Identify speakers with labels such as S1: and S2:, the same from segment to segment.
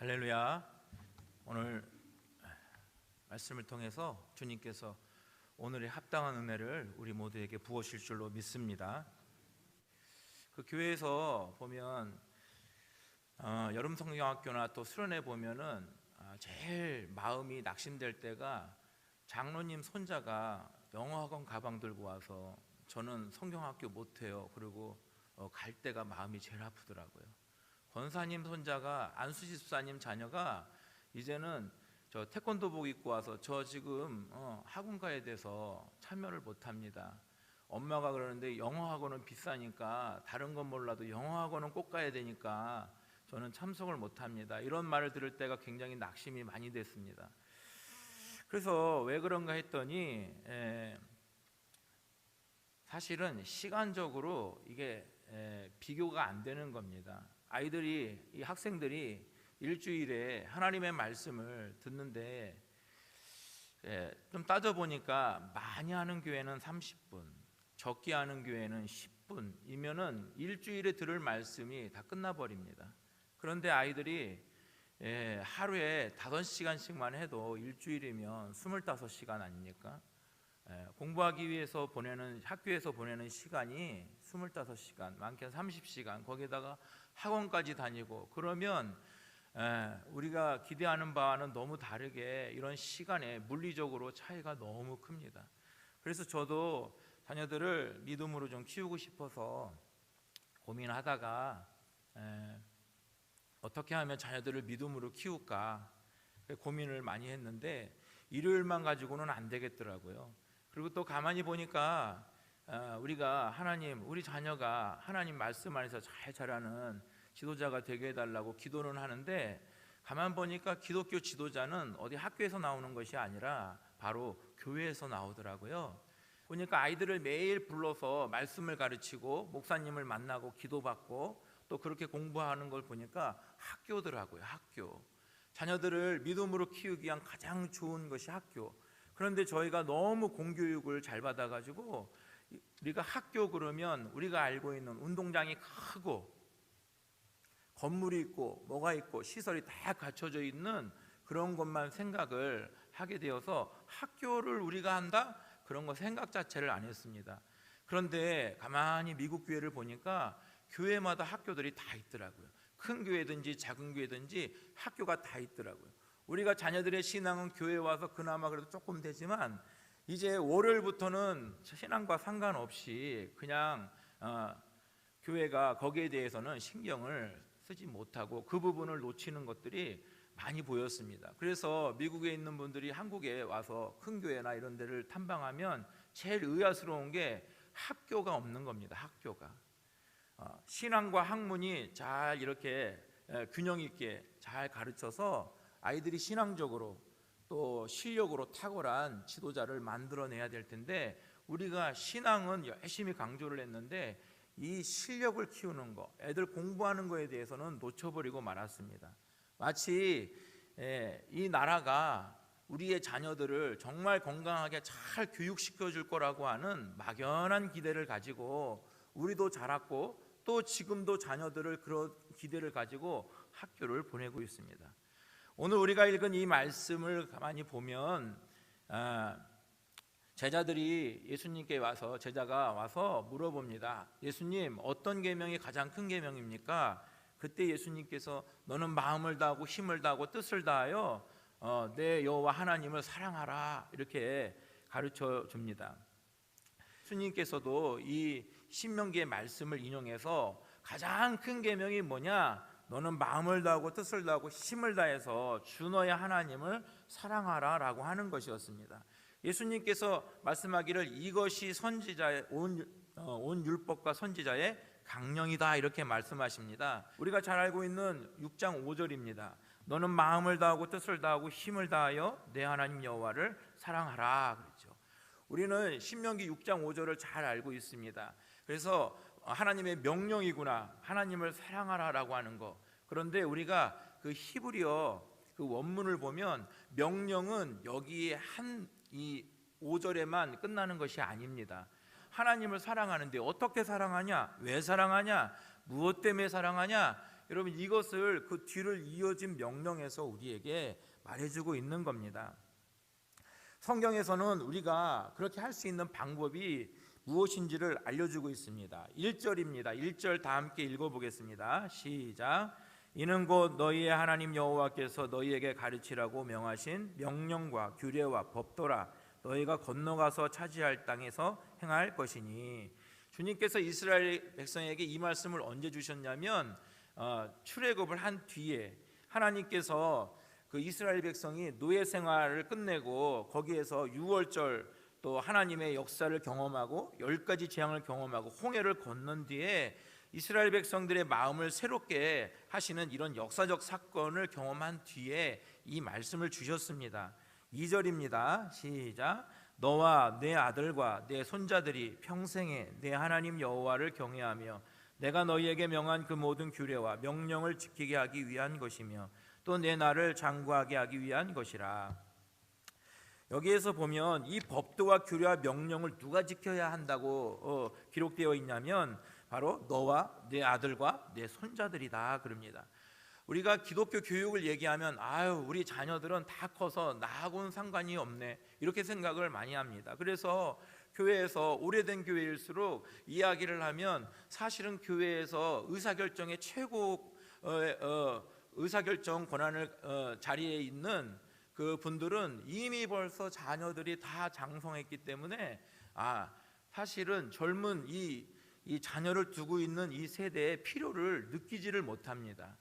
S1: 할렐루야. 오늘 말씀을 통해서 주님께서 오늘의 합당한 은혜를 우리 모두에게 부으실 줄로 믿습니다. 그 교회에서 보면 여름 성경학교나 또 수련회 보면은 제일 마음이 낙심될 때가 장로님 손자가 영어학원 가방 들고 와서 저는 성경학교 못해요. 그리고 갈 때가 마음이 제일 아프더라고요. 권사님 손자가 안수지 집사님 자녀가 이제는 저 태권도복 입고 와서 저 지금 학원 가야 돼서 참여를 못합니다. 엄마가 그러는데 영어학원은 비싸니까 다른 건 몰라도 영어학원은 꼭 가야 되니까 저는 참석을 못합니다. 이런 말을 들을 때가 굉장히 낙심이 많이 됐습니다. 그래서 왜 그런가 했더니 사실은 시간적으로 이게 비교가 안 되는 겁니다. 아이들이, 이 학생들이 일주일에 하나님의 말씀을 듣는데 좀 따져보니까 많이 하는 교회는 30분, 적게 하는 교회는 10분이면은 일주일에 들을 말씀이 다 끝나버립니다. 그런데 아이들이 하루에 5시간씩만 해도 일주일이면 25시간 아닙니까? 공부하기 위해서 보내는, 학교에서 보내는 시간이 25시간, 많게는 30시간, 거기에다가 학원까지 다니고, 그러면 우리가 기대하는 바와는 너무 다르게 이런 시간에 물리적으로 차이가 너무 큽니다. 그래서 저도 자녀들을 믿음으로 좀 키우고 싶어서 고민하다가 어떻게 하면 자녀들을 믿음으로 키울까 고민을 많이 했는데 일요일만 가지고는 안 되겠더라고요. 그리고 또 가만히 보니까 우리가 하나님, 우리 자녀가 하나님 말씀 안에서 잘 자라는 지도자가 되게 해달라고 기도는 하는데, 가만 보니까 기독교 지도자는 어디 학교에서 나오는 것이 아니라 바로 교회에서 나오더라고요. 보니까 아이들을 매일 불러서 말씀을 가르치고 목사님을 만나고 기도받고 또 그렇게 공부하는 걸 보니까 학교더라고요. 학교. 자녀들을 믿음으로 키우기 위한 가장 좋은 것이 학교. 그런데 저희가 너무 공교육을 잘 받아가지고 우리가 학교 그러면 우리가 알고 있는 운동장이 크고 건물이 있고 뭐가 있고 시설이 다 갖춰져 있는 그런 것만 생각을 하게 되어서 학교를 우리가 한다? 그런 거 생각 자체를 안 했습니다. 그런데 가만히 미국 교회를 보니까 교회마다 학교들이 다 있더라고요. 큰 교회든지 작은 교회든지 학교가 다 있더라고요. 우리가 자녀들의 신앙은 교회에 와서 그나마 그래도 조금 되지만 이제 월요일부터는 신앙과 상관없이 그냥 교회가 거기에 대해서는 신경을 쓰지 못하고 그 부분을 놓치는 것들이 많이 보였습니다. 그래서 미국에 있는 분들이 한국에 와서 큰 교회나 이런 데를 탐방하면 제일 의아스러운 게 학교가 없는 겁니다. 학교가 신앙과 학문이 잘 이렇게 균형 있게 잘 가르쳐서 아이들이 신앙적으로 또 실력으로 탁월한 지도자를 만들어내야 될 텐데, 우리가 신앙은 열심히 강조를 했는데 이 실력을 키우는 거, 애들 공부하는 거에 대해서는 놓쳐버리고 말았습니다. 마치 이 나라가 우리의 자녀들을 정말 건강하게 잘 교육시켜 줄 거라고 하는 막연한 기대를 가지고 우리도 자랐고 또 지금도 자녀들을 그런 기대를 가지고 학교를 보내고 있습니다. 오늘 우리가 읽은 이 말씀을 가만히 보면 제자들이 예수님께 와서, 제자가 와서 물어봅니다. 예수님, 어떤 계명이 가장 큰 계명입니까? 그때 예수님께서 너는 마음을 다하고 힘을 다하고 뜻을 다하여 내 여호와 하나님을 사랑하라, 이렇게 가르쳐 줍니다. 예수님께서도 이 신명기의 말씀을 인용해서 가장 큰 계명이 뭐냐? 너는 마음을 다하고 뜻을 다하고 힘을 다해서 주 너의 하나님을 사랑하라 라고 하는 것이었습니다. 예수님께서 말씀하기를 이것이 선지자의 온 율법과 선지자의 강령이다, 이렇게 말씀하십니다. 우리가 잘 알고 있는 6장 5절입니다. 너는 마음을 다하고 뜻을 다하고 힘을 다하여 내 하나님 여호와를 사랑하라 그랬죠. 우리는 신명기 6장 5절을 잘 알고 있습니다. 그래서 하나님의 명령이구나, 하나님을 사랑하라라고 하는 거. 그런데 우리가 그 히브리어 그 원문을 보면 명령은 여기에 이 5절에만 끝나는 것이 아닙니다. 하나님을 사랑하는데 어떻게 사랑하냐, 왜 사랑하냐, 무엇 때문에 사랑하냐, 여러분, 이것을 그 뒤를 이어진 명령에서 우리에게 말해주고 있는 겁니다. 성경에서는 우리가 그렇게 할 수 있는 방법이 무엇인지를 알려주고 있습니다. 1절입니다. 1절 다 함께 읽어보겠습니다. 시작. 이는 곧 너희의 하나님 여호와께서 너희에게 가르치라고 명하신 명령과 규례와 법도라. 너희가 건너가서 차지할 땅에서 행할 것이니. 주님께서 이스라엘 백성에게 이 말씀을 언제 주셨냐면 출애굽을 한 뒤에 하나님께서 그 이스라엘 백성이 노예 생활을 끝내고 거기에서 유월절 또 하나님의 역사를 경험하고 10가지 재앙을 경험하고 홍해를 건넌 뒤에 이스라엘 백성들의 마음을 새롭게 하시는 이런 역사적 사건을 경험한 뒤에 이 말씀을 주셨습니다. 2절입니다. 시작. 너와 내 아들과 내 손자들이 평생에 내 하나님 여호와를 경외하며 내가 너희에게 명한 그 모든 규례와 명령을 지키게 하기 위한 것이며 또 내 나를 장구하게 하기 위한 것이라. 여기에서 보면 이 법도와 규례와 명령을 누가 지켜야 한다고 기록되어 있냐면 바로 너와 내 아들과 내 손자들이다 그럽니다. 우리가 기독교 교육을 얘기하면 우리 자녀들은 다 커서 나하고는 상관이 없네 이렇게 생각을 많이 합니다. 그래서 교회에서 오래된 교회일수록 이야기를 하면 사실은 교회에서 의사결정의 최고 의사결정 권한을 자리에 있는 그 분들은 이미 벌써 자녀들이 다 장성했기 때문에 사실은 젊은 이 자녀를 두고 있는 이 세대의 필요를 느끼지를 못합니다.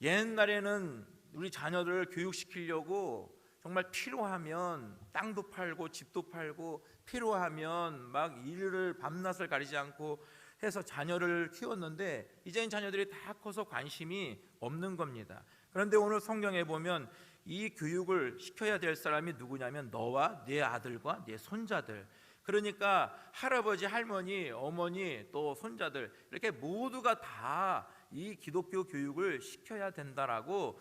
S1: 옛날에는 우리 자녀들을 교육시키려고 정말 필요하면 땅도 팔고 집도 팔고 필요하면 막 일을 밤낮을 가리지 않고 해서 자녀를 키웠는데 이제는 자녀들이 다 커서 관심이 없는 겁니다. 그런데 오늘 성경에 보면 이 교육을 시켜야 될 사람이 누구냐면 너와 내 아들과 내 손자들. 그러니까 할아버지, 할머니, 어머니 또 손자들 이렇게 모두가 다 이 기독교 교육을 시켜야 된다라고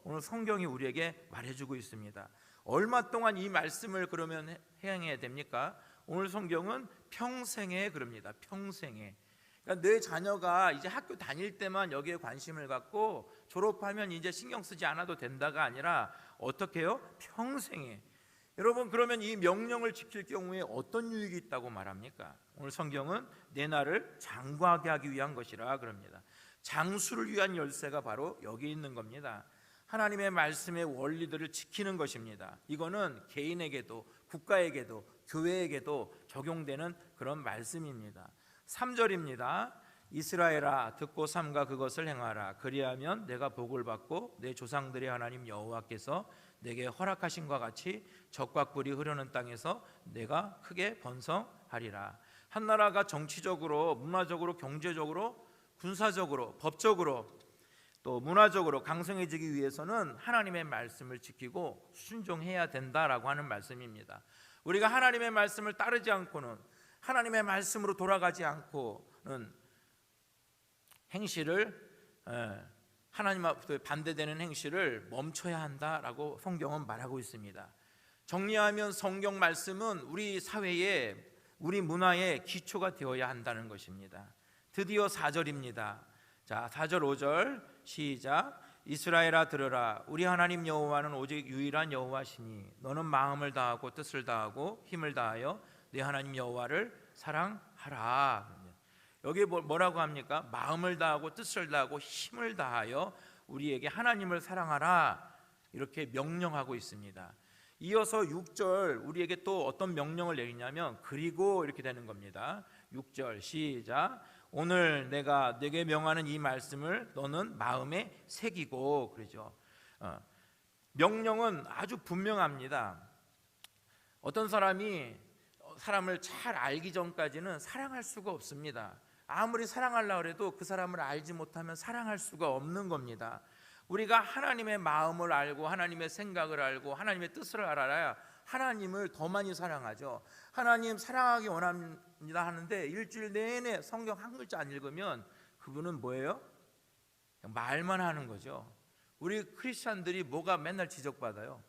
S1: 오늘 성경이 우리에게 말해주고 있습니다. 얼마 동안 이 말씀을 그러면 행해야 됩니까? 오늘 성경은 평생에 그럽니다. 평생에. 그러니까 내 자녀가 이제 학교 다닐 때만 여기에 관심을 갖고 졸업하면 이제 신경 쓰지 않아도 된다가 아니라 어떻게 해요? 평생에. 여러분, 그러면 이 명령을 지킬 경우에 어떤 유익이 있다고 말합니까? 오늘 성경은 내 나를 장구하게 하기 위한 것이라 그럽니다. 장수를 위한 열쇠가 바로 여기 있는 겁니다. 하나님의 말씀의 원리들을 지키는 것입니다. 이거는 개인에게도 국가에게도 교회에게도 적용되는 그런 말씀입니다. 3절입니다. 이스라엘아 듣고 삼가 그것을 행하라. 그리하면 내가 복을 받고 내 조상들의 하나님 여호와께서 내게 허락하신 것 같이 적과 꿀이 흐르는 땅에서 내가 크게 번성하리라. 한 나라가 정치적으로, 문화적으로, 경제적으로, 군사적으로, 법적으로 또 문화적으로 강성해지기 위해서는 하나님의 말씀을 지키고 순종해야 된다라고 하는 말씀입니다. 우리가 하나님의 말씀을 따르지 않고는, 하나님의 말씀으로 돌아가지 않고는 행실을, 하나님 앞에 반대되는 행실을 멈춰야 한다라고 성경은 말하고 있습니다. 정리하면 성경 말씀은 우리 사회에, 우리 문화의 기초가 되어야 한다는 것입니다. 드디어 4절입니다. 자, 4절 5절 시작. 이스라엘아 들으라. 우리 하나님 여호와는 오직 유일한 여호와시니 너는 마음을 다하고 뜻을 다하고 힘을 다하여 네 하나님 여호와를 사랑하라. 여기 뭐라고 합니까? 마음을 다하고 뜻을 다하고 힘을 다하여 우리에게 하나님을 사랑하라 이렇게 명령하고 있습니다. 이어서 6절 우리에게 또 어떤 명령을 내리냐면 그리고 이렇게 되는 겁니다. 6절 시작. 오늘 내가 네게 명하는 이 말씀을 너는 마음에 새기고. 그러죠. 명령은 아주 분명합니다. 어떤 사람이 사람을 잘 알기 전까지는 사랑할 수가 없습니다. 아무리 사랑하려고 해도 그 사람을 알지 못하면 사랑할 수가 없는 겁니다. 우리가 하나님의 마음을 알고 하나님의 생각을 알고 하나님의 뜻을 알아야 하나님을 더 많이 사랑하죠. 하나님 사랑하기 원합니다 하는데 일주일 내내 성경 한 글자 안 읽으면 그분은 뭐예요? 그냥 말만 하는 거죠. 우리 크리스찬들이 뭐가 맨날 지적받아요?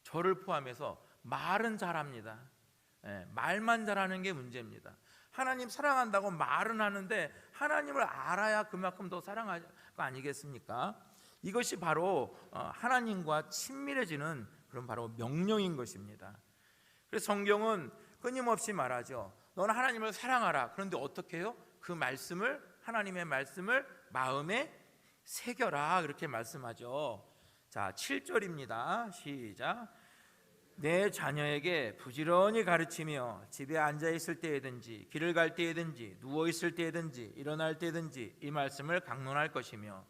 S1: 저를 포함해서 말은 잘합니다. 말만 잘하는 게 문제입니다. 하나님 사랑한다고 말은 하는데 하나님을 알아야 그만큼 더 사랑할 거 아니겠습니까? 이것이 바로 하나님과 친밀해지는 그런 바로 명령인 것입니다. 그래서 성경은 끊임없이 말하죠. 너는 하나님을 사랑하라. 그런데 어떻게 해요? 그 말씀을, 하나님의 말씀을 마음에 새겨라, 그렇게 말씀하죠. 자, 7절입니다. 시작. 내 자녀에게 부지런히 가르치며 집에 앉아 있을 때에든지 길을 갈 때에든지 누워 있을 때에든지 일어날 때든지 이 말씀을 강론할 것이며.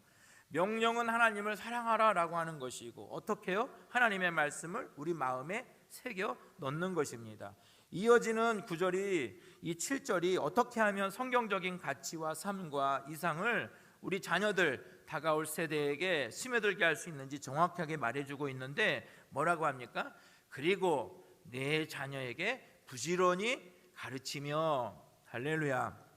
S1: 명령은 하나님을 사랑하라 라고 하는 것이고, 어떻게 해요? 하나님의 말씀을 우리 마음에 새겨 넣는 것입니다. 이어지는 9절이, 이 7절이 어떻게 하면 성경적인 가치와 삶과 이상을 우리 자녀들, 다가올 세대에게 스며들게 할 수 있는지 정확하게 말해주고 있는데, 뭐라고 합니까? 그리고 내 자녀에게 부지런히 가르치며. 할렐루야.